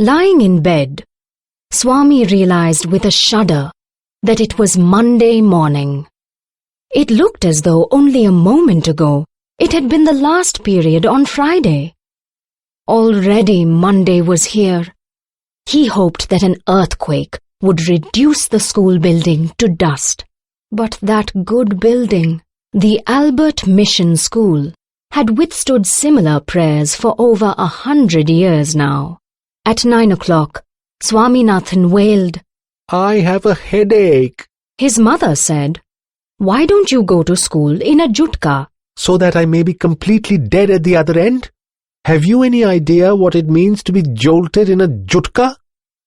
Lying in bed, Swami realized with a shudder that it was Monday morning. It looked as though only a moment ago it had been the last period on Friday. Already Monday was here. He hoped that an earthquake would reduce the school building to dust. But that good building, the Albert Mission School, had withstood similar prayers for over 100 years now. At 9 o'clock, Swaminathan wailed, "I have a headache." His mother said, "Why don't you go to school in a jutka?" "So that I may be completely dead at the other end? Have you any idea what it means to be jolted in a jutka?"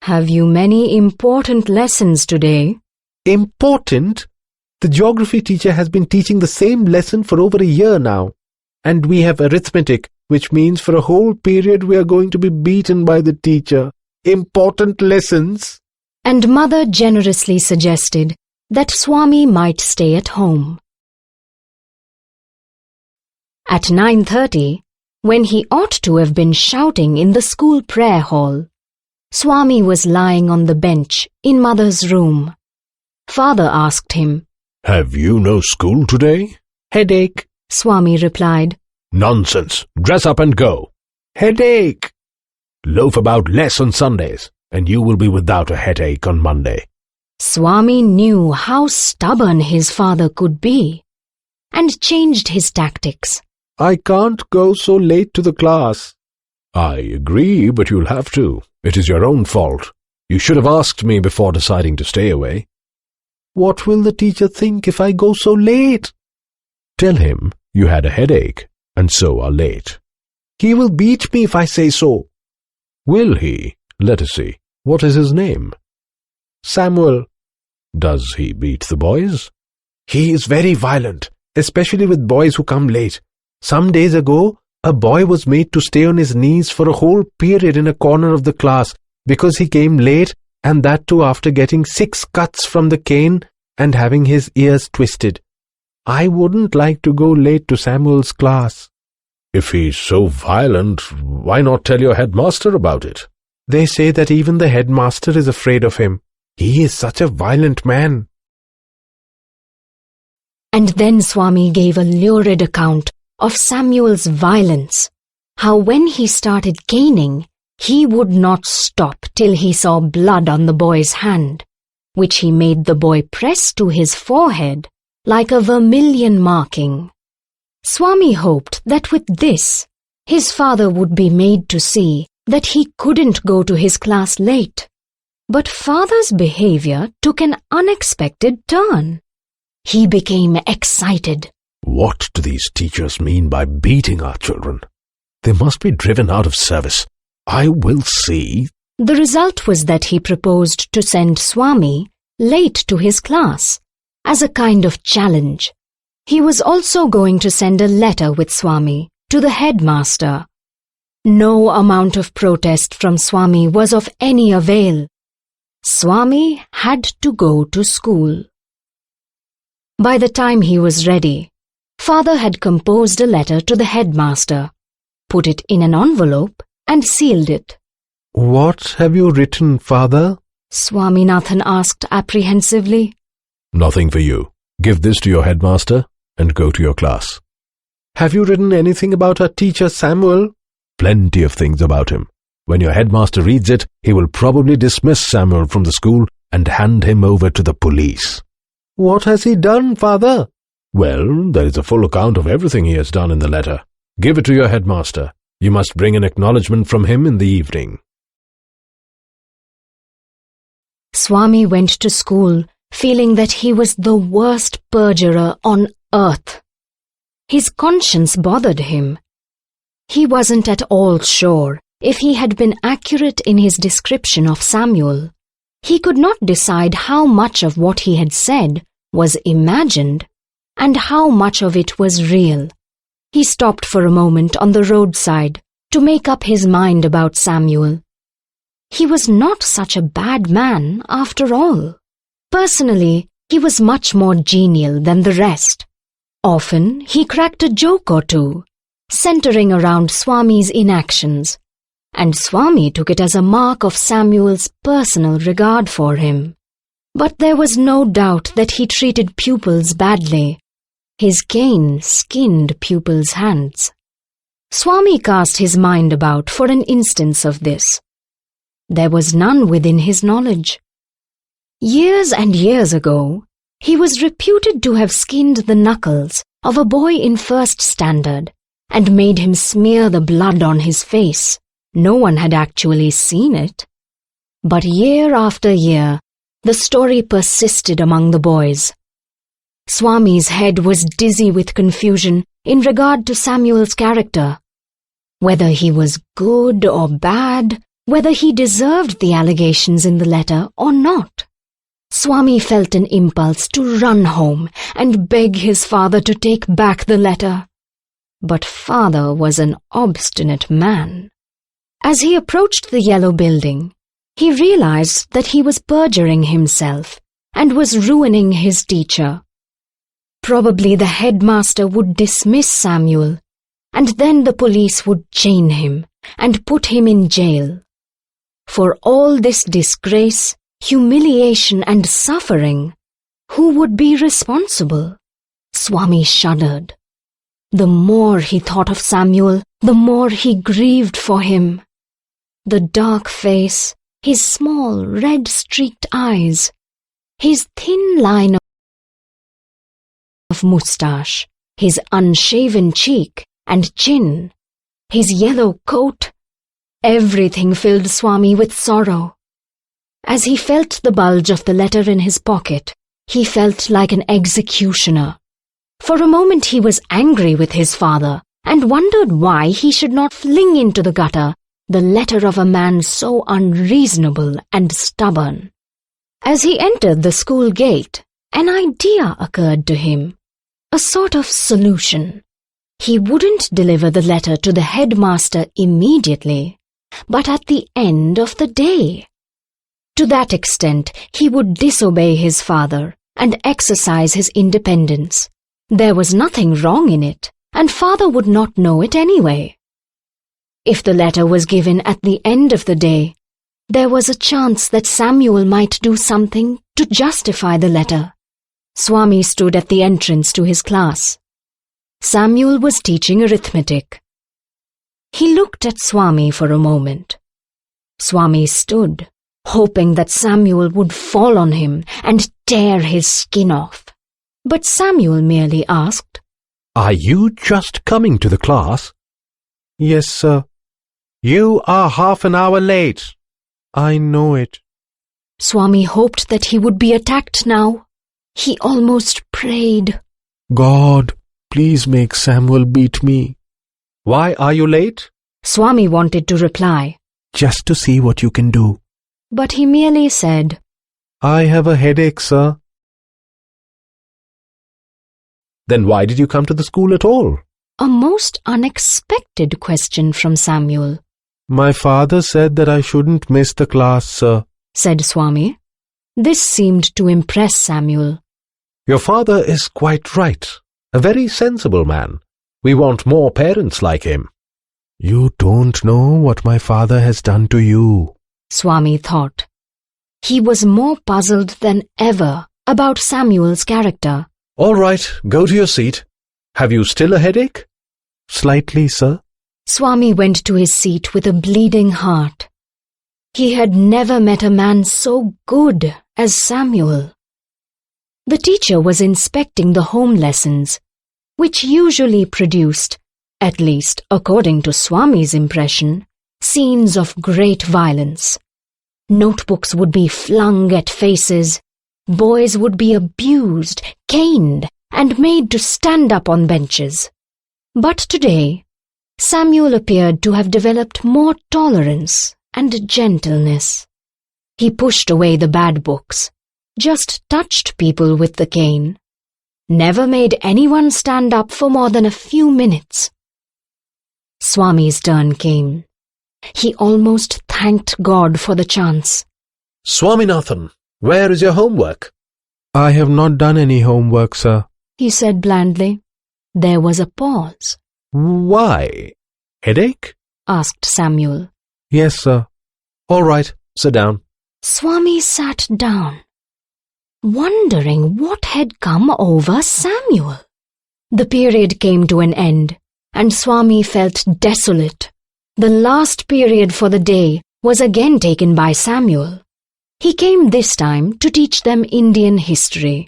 "Have you many important lessons today?" "Important? The geography teacher has been teaching the same lesson for over a year now. And we have arithmetic, which means for a whole period we are going to be beaten by the teacher. Important lessons." And mother generously suggested that Swami might stay at home. At 9:30, when he ought to have been shouting in the school prayer hall, Swami was lying on the bench in mother's room. Father asked him, "Have you no school today?" "Headache." Swami replied. "Nonsense. Dress up and go." "Headache." "Loaf about less on Sundays, and you will be without a headache on Monday." Swami knew how stubborn his father could be, and changed his tactics. "I can't go so late to the class." "I agree, but you'll have to. It is your own fault. You should have asked me before deciding to stay away." "What will the teacher think if I go so late?" "Tell him you had a headache, and so are late." "He will beat me if I say so." "Will he? Let us see. What is his name?" "Samuel." "Does he beat the boys?" "He is very violent, especially with boys who come late. Some days ago, a boy was made to stay on his knees for a whole period in a corner of the class because he came late, and that too after getting 6 cuts from the cane and having his ears twisted. I wouldn't like to go late to Samuel's class." "If he's so violent, why not tell your headmaster about it?" "They say that even the headmaster is afraid of him. He is such a violent man." And then Swami gave a lurid account of Samuel's violence, how when he started caning, he would not stop till he saw blood on the boy's hand, which he made the boy press to his forehead like a vermilion marking. Swami hoped that with this, his father would be made to see that he couldn't go to his class late. But father's behavior took an unexpected turn. He became excited. "What do these teachers mean by beating our children? They must be driven out of service. I will see." The result was that he proposed to send Swami late to his class as a kind of challenge. He was also going to send a letter with Swami to the headmaster. No amount of protest from Swami was of any avail. Swami had to go to school. By the time he was ready, father had composed a letter to the headmaster, put it in an envelope, and sealed it. "What have you written, father?" Swaminathan asked apprehensively. "Nothing for you. Give this to your headmaster and go to your class." "Have you written anything about our teacher Samuel?" "Plenty of things about him. When your headmaster reads it, he will probably dismiss Samuel from the school and hand him over to the police." "What has he done, father?" "Well, there is a full account of everything he has done in the letter. Give it to your headmaster. You must bring an acknowledgement from him in the evening." Swami went to school feeling that he was the worst perjurer on earth. His conscience bothered him. He wasn't at all sure if he had been accurate in his description of Samuel. He could not decide how much of what he had said was imagined and how much of it was real. He stopped for a moment on the roadside to make up his mind about Samuel. He was not such a bad man after all. Personally, he was much more genial than the rest. Often, he cracked a joke or two, centering around Swami's inactions, and Swami took it as a mark of Samuel's personal regard for him. But there was no doubt that he treated pupils badly. His cane skinned pupils' hands. Swami cast his mind about for an instance of this. There was none within his knowledge. Years and years ago, he was reputed to have skinned the knuckles of a boy in first standard and made him smear the blood on his face. No one had actually seen it. But year after year, the story persisted among the boys. Swami's head was dizzy with confusion in regard to Samuel's character. Whether he was good or bad, whether he deserved the allegations in the letter or not. Swami felt an impulse to run home and beg his father to take back the letter. But father was an obstinate man. As he approached the yellow building, he realized that he was perjuring himself and was ruining his teacher. Probably the headmaster would dismiss Samuel, and then the police would chain him and put him in jail. For all this disgrace, humiliation and suffering, who would be responsible? Swami shuddered. The more he thought of Samuel, the more he grieved for him. The dark face, his small red-streaked eyes, his thin line of moustache, his unshaven cheek and chin, his yellow coat, everything filled Swami with sorrow. As he felt the bulge of the letter in his pocket, he felt like an executioner. For a moment he was angry with his father and wondered why he should not fling into the gutter the letter of a man so unreasonable and stubborn. As he entered the school gate, an idea occurred to him, a sort of solution. He wouldn't deliver the letter to the headmaster immediately, but at the end of the day. To that extent, he would disobey his father and exercise his independence. There was nothing wrong in it, and father would not know it anyway. If the letter was given at the end of the day, there was a chance that Samuel might do something to justify the letter. Swami stood at the entrance to his class. Samuel was teaching arithmetic. He looked at Swami for a moment. Swami stood, hoping that Samuel would fall on him and tear his skin off. But Samuel merely asked, Are you just coming to the class? Yes, sir. You are half an hour late. I know it. Swami hoped that he would be attacked now. He almost prayed. God, please make Samuel beat me. Why are you late? Swami wanted to reply. Just to see what you can do. But he merely said, I have a headache, sir. Then why did you come to the school at all? A most unexpected question from Samuel. My father said that I shouldn't miss the class, sir, said Swami. This seemed to impress Samuel. Your father is quite right. A very sensible man. We want more parents like him. You don't know what my father has done to you, Swami thought. He was more puzzled than ever about Samuel's character. All right, go to your seat. Have you still a headache? Slightly, sir. Swami went to his seat with a bleeding heart. He had never met a man so good as Samuel. The teacher was inspecting the home lessons, which usually produced, at least according to Swami's impression, scenes of great violence. Notebooks would be flung at faces, boys would be abused, caned, and made to stand up on benches. But today, Samuel appeared to have developed more tolerance and gentleness. He pushed away the bad books, just touched people with the cane, never made anyone stand up for more than a few minutes. Swami's turn came. He almost thanked God for the chance. Swaminathan, where is your homework? I have not done any homework, sir, he said blandly. There was a pause. Why? Headache? Asked Samuel. Yes, sir. All right, sit down. Swami sat down, wondering what had come over Samuel. The period came to an end, and Swami felt desolate. The last period for the day was again taken by Samuel. He came this time to teach them Indian history.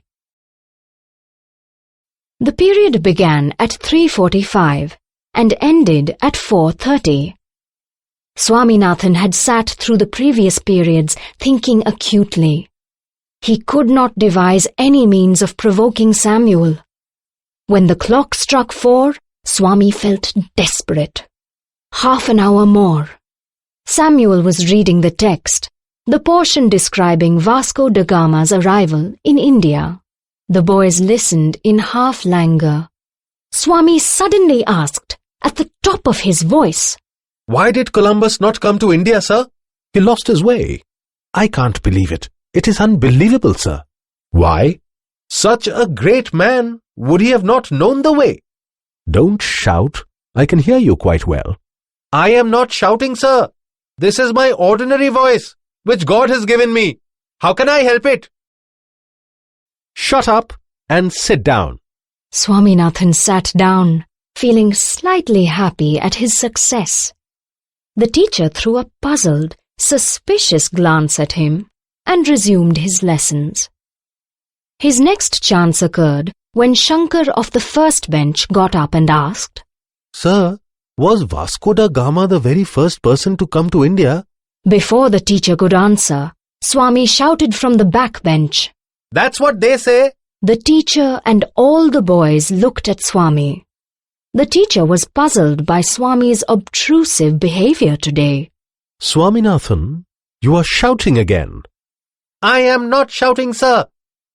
The period began at 3:45 and ended at 4:30. Swaminathan had sat through the previous periods thinking acutely. He could not devise any means of provoking Samuel. When the clock struck 4, Swami felt desperate. Half an hour more. Samuel was reading the text, the portion describing Vasco da Gama's arrival in India. The boys listened in half languor. Swami suddenly asked, at the top of his voice, Why did Columbus not come to India, sir? He lost his way. I can't believe it. It is unbelievable, sir. Why? Such a great man. Would he have not known the way? Don't shout. I can hear you quite well. I am not shouting, sir. This is my ordinary voice, which God has given me. How can I help it? Shut up and sit down. Swaminathan sat down, feeling slightly happy at his success. The teacher threw a puzzled, suspicious glance at him and resumed his lessons. His next chance occurred when Shankar of the first bench got up and asked, Sir, was Vasco da Gama the very first person to come to India? Before the teacher could answer, Swami shouted from the back bench. That's what they say. The teacher and all the boys looked at Swami. The teacher was puzzled by Swami's obtrusive behavior today. Swaminathan, you are shouting again. I am not shouting, sir.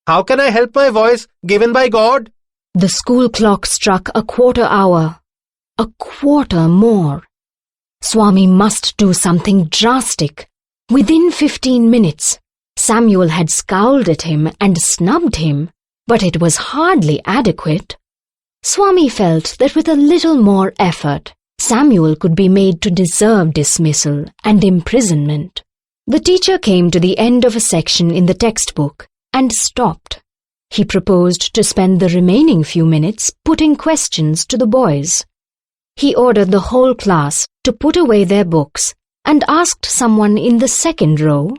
How can I help my voice given by God? The school clock struck a quarter hour. A quarter more. Swami must do something drastic. Within 15 minutes, Samuel had scowled at him and snubbed him, but it was hardly adequate. Swami felt that with a little more effort, Samuel could be made to deserve dismissal and imprisonment. The teacher came to the end of a section in the textbook and stopped. He proposed to spend the remaining few minutes putting questions to the boys. He ordered the whole class to put away their books and asked someone in the second row,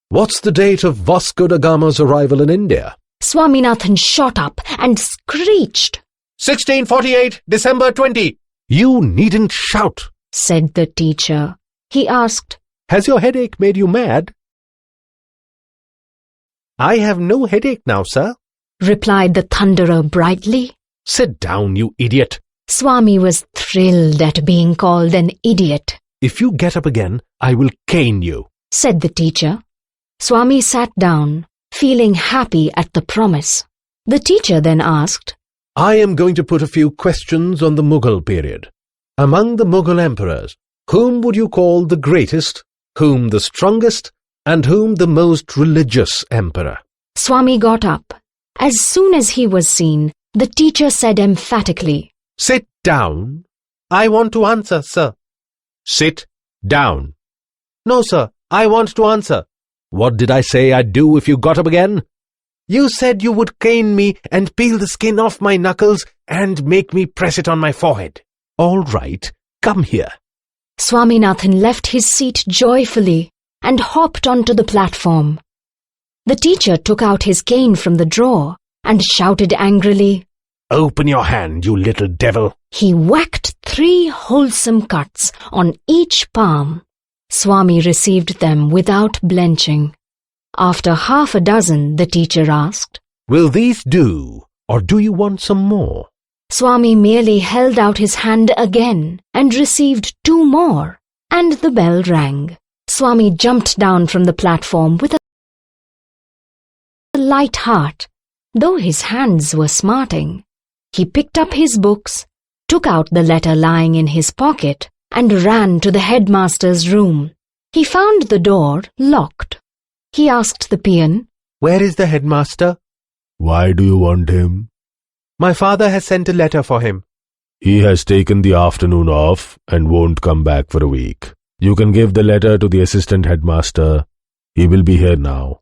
What's the date of Vasco da Gama's arrival in India? Swaminathan shot up and screeched. 1648, December 20. You needn't shout, said the teacher. He asked, Has your headache made you mad? I have no headache now, sir, replied the thunderer brightly. Sit down, you idiot. Swami was thrilled at being called an idiot. If you get up again, I will cane you, said the teacher. Swami sat down, feeling happy at the promise. The teacher then asked, I am going to put a few questions on the Mughal period. Among the Mughal emperors, whom would you call the greatest, whom the strongest, and whom the most religious emperor? Swami got up. As soon as he was seen, the teacher said emphatically, Sit down. I want to answer, sir. Sit down. No, sir, I want to answer. What did I say I'd do if you got up again? You said you would cane me and peel the skin off my knuckles and make me press it on my forehead. All right, come here. Swaminathan left his seat joyfully and hopped onto the platform. The teacher took out his cane from the drawer and shouted angrily, Open your hand, you little devil. He whacked 3 wholesome cuts on each palm. Swami received them without blenching. After half a dozen, the teacher asked, Will these do, or do you want some more? Swami merely held out his hand again and received 2 more, and the bell rang. Swami jumped down from the platform with a light heart, though his hands were smarting. He picked up his books, took out the letter lying in his pocket, and ran to the headmaster's room. He found the door locked. He asked the peon, Where is the headmaster? Why do you want him? My father has sent a letter for him. He has taken the afternoon off and won't come back for a week. You can give the letter to the assistant headmaster. He will be here now.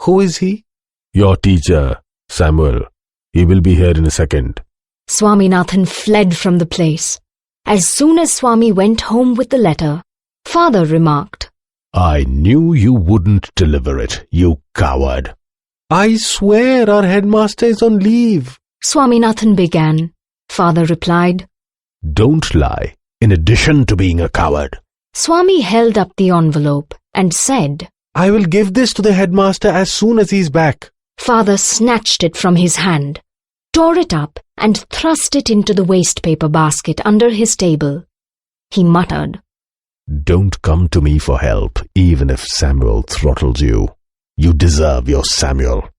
Who is he? Your teacher, Samuel. He will be here in a second. Swaminathan fled from the place. As soon as Swami went home with the letter, Father remarked, I knew you wouldn't deliver it, you coward. I swear our headmaster is on leave. Swaminathan began. Father replied, Don't lie, in addition to being a coward. Swami held up the envelope and said, I will give this to the headmaster as soon as he's back. Father snatched it from his hand, tore it up and thrust it into the waste paper basket under his table. He muttered, Don't come to me for help, even if Samuel throttles you. You deserve your Samuel.